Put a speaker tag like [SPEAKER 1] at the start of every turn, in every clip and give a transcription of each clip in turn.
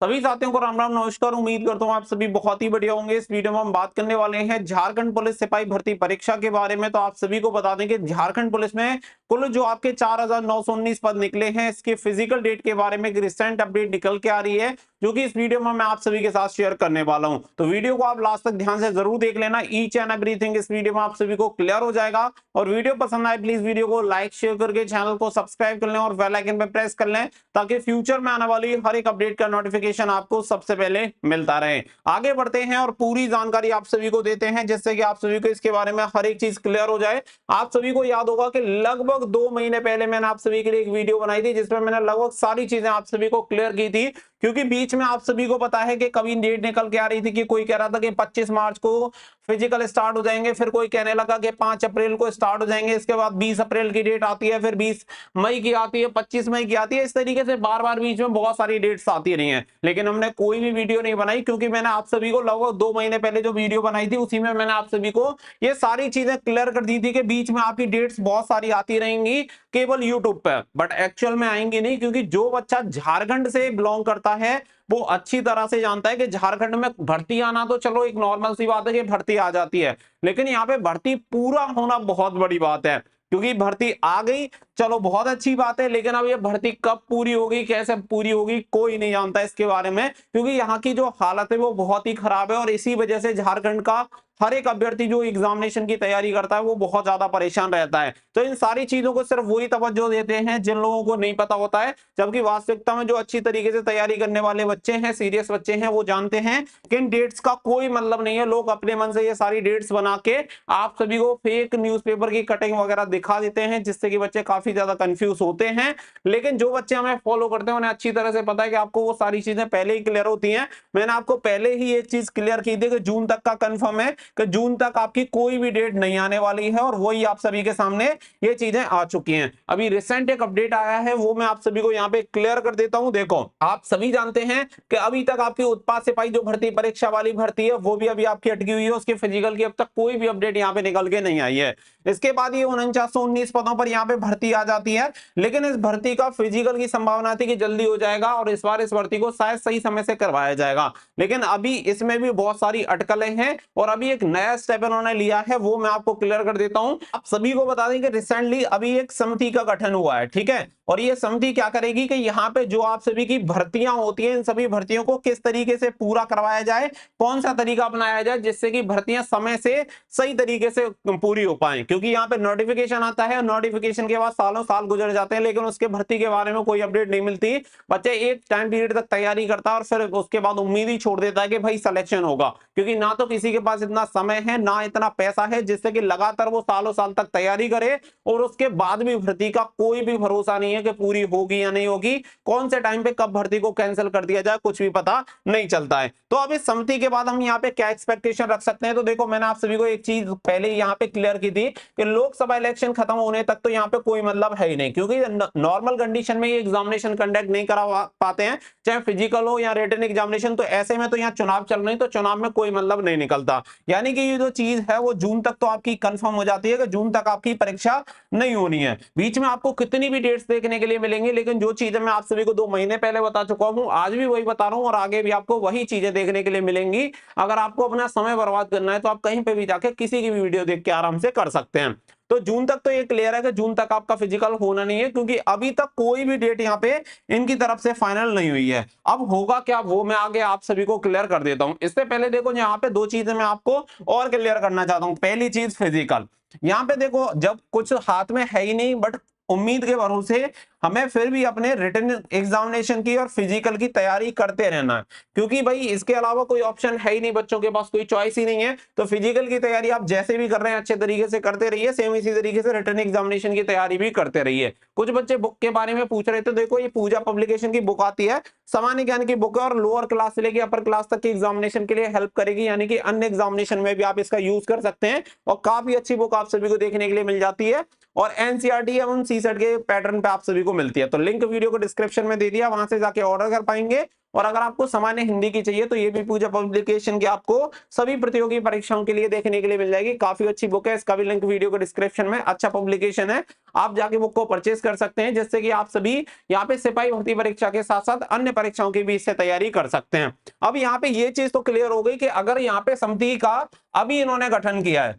[SPEAKER 1] सभी साथियों को राम राम नमस्कार। उम्मीद करता हूँ आप सभी बहुत ही बढ़िया होंगे। इस वीडियो में हम बात करने वाले हैं झारखंड पुलिस सिपाही भर्ती परीक्षा के बारे में। तो आप सभी को बता दें कि झारखंड पुलिस में कुल जो आपके 4919 पद निकले हैं, इसके फिजिकल डेट के बारे में एक रिसेंट अपडेट निकल के आ रही है, जो कि इस वीडियो में मैं आप सभी के साथ शेयर करने वाला हूं। तो वीडियो को आप लास्ट तक ध्यान से जरूर देख लेना। ईच एंड एवरीथिंग इस वीडियो में आप सभी को क्लियर हो जाएगा। और वीडियो पसंद आए प्लीज वीडियो को लाइक शेयर करके चैनल को सब्सक्राइब कर लें और बेल आइकन पर प्रेस कर लें, ताकि फ्यूचर में आने वाली हर एक अपडेट का नोटिफिकेशन आपको सबसे पहले मिलता रहे। आगे बढ़ते हैं और पूरी जानकारी आप सभी को देते हैं, जिससे कि आप सभी को इसके बारे में हर एक चीज क्लियर हो जाए। आप सभी को याद होगा कि लगभग 2 महीने पहले मैंने आप सभी के लिए एक वीडियो बनाई थी, जिसमें मैंने लगभग सारी चीजें आप सभी को क्लियर की थी। क्योंकि बीच में आप सभी को पता है कि कभी डेट निकल के आ रही थी कि कोई कह रहा था कि 25 मार्च को फिजिकल स्टार्ट हो जाएंगे, फिर कोई कहने लगा कि 5 अप्रैल को स्टार्ट हो जाएंगे, इसके बाद 20 अप्रैल की डेट आती है, फिर 20 मई की आती है, 25 मई की आती है। इस तरीके से बार बार बीच में बहुत सारी डेट्स आती रही हैं, लेकिन हमने कोई भी वीडियो नहीं बनाई, क्योंकि मैंने आप सभी को लगभग 2 महीने पहले जो वीडियो बनाई थी उसी में मैंने आप सभी को ये सारी चीजें क्लियर कर दी थी कि बीच में आपकी डेट्स बहुत सारी आती रहेंगी केवल यूट्यूब पर, बट एक्चुअल में आएंगी नहीं। क्योंकि जो बच्चा झारखंड से बिलोंग करता है वो अच्छी तरह से जानता है कि झारखंड में भर्ती आना तो चलो एक नॉर्मल सी बात है कि भर्ती आ जाती है, लेकिन यहाँ पे भर्ती पूरा होना बहुत बड़ी बात है। क्योंकि भर्ती आ गई चलो बहुत अच्छी बात है, लेकिन अब ये भर्ती कब पूरी होगी, कैसे पूरी होगी, कोई नहीं जानता इसके बारे में। क्योंकि यहाँ की जो हालत है वो बहुत ही खराब है, और इसी वजह से झारखंड का हर एक अभ्यर्थी जो एग्जामिनेशन की तैयारी करता है वो बहुत ज्यादा परेशान रहता है। तो इन सारी चीजों को सिर्फ वही तवज्जो देते हैं जिन लोगों को नहीं पता होता है, जबकि वास्तविकता में जो अच्छी तरीके से तैयारी करने वाले बच्चे हैं, सीरियस बच्चे हैं, वो जानते हैं कि इन डेट्स का कोई मतलब नहीं है। लोग अपने मन से ये सारी डेट्स बना के आप सभी को फेक न्यूज़पेपर की कटिंग वगैरह दिखा देते हैं, जिससे कि बच्चे काफी ज्यादा कंफ्यूज होते हैं। लेकिन जो बच्चे हमें फॉलो करते हैं उन्हें अच्छी तरह से पता है कि आपको वो सारी चीजें पहले ही क्लियर होती हैं। मैंने आपको पहले ही ये चीज क्लियर की थी कि जून तक का कंफर्म है कि जून तक आपकी कोई भी डेट नहीं आने वाली है, और वही आप सभी के सामने ये चीजें आ चुकी हैं। अभी रिसेंट एक अपडेट आया है, वो मैं आप सभी को यहाँ पे क्लियर कर देता हूं। देखो, आप सभी जानते हैं कि अभी तक आपकी उत्पाद सिपाही जो भर्ती परीक्षा वाली भर्ती है वो भी अभी आपकी अटकी हुई है। उसके फिजिकल की अब तक कोई भी अपडेट यहाँ पे निकल के नहीं आई है। इसके बाद ये 4919 पदों पर यहाँ पे भर्ती आ जाती है, लेकिन इस भर्ती का फिजिकल की संभावना थी कि जल्दी हो जाएगा, और इस बार इस भर्ती को शायद सही समय से करवाया जाएगा। लेकिन अभी इसमें भी बहुत सारी अटकलें हैं, और अभी एक नया स्टेप इन्होंने लिया है, वो मैं आपको क्लियर कर देता हूं। आप सभी को बता दें कि रिसेंटली अभी एक समिति का गठन हुआ है, ठीक है। और ये समिति क्या करेगी कि यहाँ पे जो आप सभी की भर्तियां होती हैं, इन सभी भर्तियों को किस तरीके से पूरा करवाया जाए, कौन सा तरीका अपनाया जाए जिससे कि भर्तियां समय से सही तरीके से पूरी हो पाए। क्योंकि यहाँ पे नोटिफिकेशन आता है, और नोटिफिकेशन के बाद सालों साल गुजर जाते हैं, लेकिन उसके भर्ती के बारे में कोई अपडेट नहीं मिलती। बच्चे एक टाइम पीरियड तक तैयारी करता है और फिर उसके बाद उम्मीद ही छोड़ देता है कि भाई सिलेक्शन होगा, क्योंकि ना तो किसी के पास इतना समय है ना इतना पैसा है जिससे कि लगातार वो सालों साल तक तैयारी करे, और उसके बाद भी भर्ती का कोई भी भरोसा नहीं है कि पूरी होगी या नहीं होगी। कौन से टाइम पे कब भर्ती को कैंसिल कर दिया जाए कुछ भी पता नहीं चलता है। तो अब इस समिति के बाद हम यहाँ पे क्या एक्सपेक्टेशन रख सकते हैं? तो देखो, मैंने आप सभी को एक चीज पहले ही यहाँ पे क्लियर की थी कि लोकसभा इलेक्शन खत्म होने तक तो यहाँ पे कोई मतलब है ही नहीं, क्योंकि नॉर्मल कंडीशन में ये एग्जामिनेशन कंडक्ट नहीं करा पाते हैं, चाहे फिजिकल हो या रिटन एग्जामिनेशन। तो ऐसे में तो यहाँ चुनाव चल रहे हैं, तो चुनाव में कोई मतलब नहीं निकलता। यानी कि ये जो चीज है वो जून तक तो आपकी कंफर्म हो जाती है कि जून तक आपकी परीक्षा नहीं होनी है। बीच में आपको कितनी भी डेट्स देखने के लिए मिलेंगी, लेकिन जो चीजें मैं आप सभी को 2 महीने पहले बता चुका हूं, आज भी वही बता रहा हूं, और आगे भी आपको वही चीजें देखने के लिए मिलेंगी। अगर आपको अपना समय बर्बाद करना है तो आप कहीं पे भी जाके किसी की भी वीडियो देख के आराम से कर सकते हैं। तो जून तक तो ये क्लियर है कि जून तक आपका फिजिकल होना नहीं है, क्योंकि अभी तक कोई भी डेट यहाँ पे इनकी तरफ से फाइनल नहीं हुई है। अब होगा क्या वो मैं आगे आप सभी को क्लियर कर देता हूं। इससे पहले देखो, यहाँ पे 2 चीजें मैं आपको और क्लियर करना चाहता हूं। पहली चीज फिजिकल। यहाँ पे देखो, जब कुछ हाथ में है ही नहीं, बट उम्मीद के भरोसे हमें फिर भी अपने रिटन एग्जामिनेशन की और फिजिकल की तैयारी करते रहना है, क्योंकि भाई इसके अलावा कोई ऑप्शन है ही नहीं, बच्चों के पास कोई चॉइस ही नहीं है। तो फिजिकल की तैयारी आप जैसे भी कर रहे हैं अच्छे तरीके से करते रहिए, सेम इसी तरीके से रिटन एग्जामिनेशन की तैयारी भी करते रहिए। कुछ बच्चे बुक के बारे में पूछ रहे थे, देखो ये पूजा पब्लिकेशन की बुक आती है, सामान्य ज्ञान की बुक है, और लोअर क्लास से लेकर अपर क्लास तक की एग्जामिनेशन के लिए हेल्प करेगी। यानी कि अन्य एग्जामिनेशन में भी आप इसका यूज कर सकते हैं, और काफी अच्छी बुक आप सभी को देखने के लिए मिल जाती है, और एनसीईआरटी एवं सीसेट के पैटर्न पे आप सभी को मिलती है। तो लिंक वीडियो को डिस्क्रिप्शन में दे दिया, वहां से जाके ऑर्डर कर पाएंगे। और अगर आपको सामान्य हिंदी की चाहिए तो ये भी पूजा पब्लिकेशन की आपको सभी प्रतियोगी परीक्षाओं के लिए देखने के लिए मिल जाएगी। काफी अच्छी बुक है, इसका भी लिंक वीडियो को डिस्क्रिप्शन में, अच्छा पब्लिकेशन है, आप जाके बुक को परचेज कर सकते हैं, जिससे कि आप सभी यहाँ पे सिपाही भर्ती परीक्षा के साथ साथ अन्य परीक्षाओं की भी इससे तैयारी कर सकते हैं। अब यहाँ पे ये चीज तो क्लियर हो गई कि अगर यहाँ पे समिति का अभी इन्होंने गठन किया है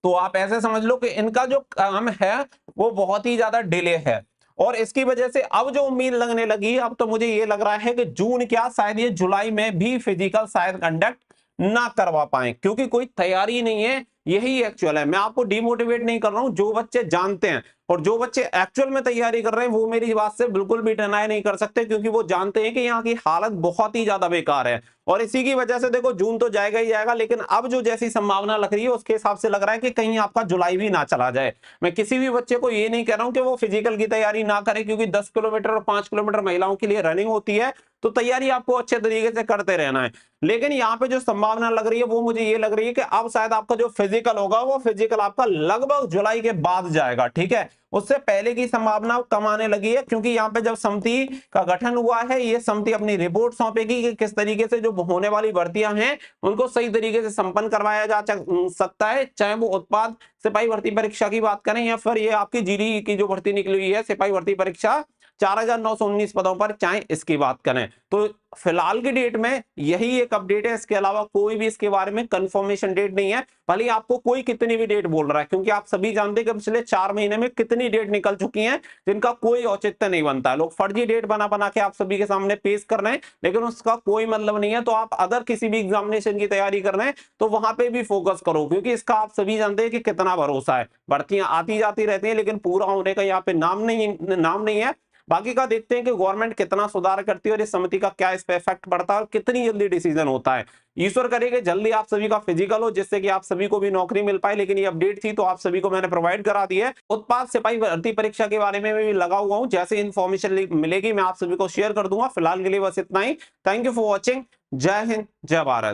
[SPEAKER 1] तो आप ऐसे समझ लो कि इनका जो काम है वो बहुत ही ज्यादा डिले है, और इसकी वजह से अब जो उम्मीद लगने लगी, अब तो मुझे ये लग रहा है कि जून क्या शायद ये जुलाई में भी फिजिकल शायद कंडक्ट ना करवा पाए, क्योंकि कोई तैयारी नहीं है। यही एक्चुअल है, मैं आपको डिमोटिवेट नहीं कर रहा हूं, जो बच्चे जानते हैं और जो बच्चे एक्चुअल में तैयारी कर रहे हैं वो मेरी बात से बिल्कुल भी डिनाई नहीं कर सकते, क्योंकि वो जानते हैं कि यहाँ की हालत बहुत ही ज्यादा बेकार है। और इसी की वजह से देखो जून तो जाएगा ही जाएगा, लेकिन अब जो जैसी संभावना लग रही है उसके हिसाब से लग रहा है कि कहीं आपका जुलाई भी ना चला जाए। मैं किसी भी बच्चे को ये नहीं कह रहा हूं कि वो फिजिकल की तैयारी ना करे, क्योंकि 10 किलोमीटर और 5 किलोमीटर महिलाओं के लिए रनिंग होती है, तो तैयारी आपको अच्छे तरीके से करते रहना है। लेकिन यहाँ पे जो संभावना लग रही है वो मुझे ये लग रही है कि अब शायद आपका जो फिजिकल होगा वो फिजिकल आपका लगभग जुलाई के बाद जाएगा, ठीक है, उससे पहले की संभावना कम आने लगी है। क्योंकि यहाँ पे जब समिति का गठन हुआ है, ये समिति अपनी रिपोर्ट सौंपेगी कि किस तरीके से जो होने वाली भर्तियां हैं उनको सही तरीके से संपन्न करवाया जा सकता है, चाहे वो उत्पाद सिपाही भर्ती परीक्षा की बात करें या फिर ये आपकी जीडी की जो भर्ती निकली हुई है सिपाही भर्ती परीक्षा 4919 पदों पर, चाहे इसकी बात करें। तो फिलहाल की डेट में यही एक अपडेट है, इसके अलावा कोई भी इसके बारे में कंफर्मेशन डेट नहीं है, भले ही आपको कोई कितनी भी डेट बोल रहा है, क्योंकि आप सभी जानते हैं कि पिछले 4 महीने में कितनी डेट निकल चुकी हैं जिनका कोई औचित्य नहीं बनता है। लोग फर्जी डेट बना बना के आप सभी के सामने पेश कर रहे हैं, लेकिन उसका कोई मतलब नहीं है। तो आप अगर किसी भी एग्जामिनेशन की तैयारी कर रहे हैं तो वहां पे भी फोकस करो, क्योंकि इसका आप सभी जानते हैं कि कितना भरोसा है। भर्तियां आती जाती रहती हैं, लेकिन पूरा होने का यहाँ पे नाम नहीं है। बाकी का देखते हैं कि गवर्नमेंट कितना सुधार करती है और इस समिति का क्या इस पे इफेक्ट पड़ता है और कितनी जल्दी डिसीजन होता है। ईश्वर करे कि जल्दी आप सभी का फिजिकल हो, जिससे कि आप सभी को भी नौकरी मिल पाए। लेकिन ये अपडेट थी तो आप सभी को मैंने प्रोवाइड करा दी है। उत्पाद सिपाही भर्ती परीक्षा के बारे में भी लगा हुआ हूं, जैसे इन्फॉर्मेशन मिलेगी मैं आप सभी को शेयर कर दूंगा। फिलहाल के लिए बस इतना ही। Thank you for watching. जय हिंद, जय भारत।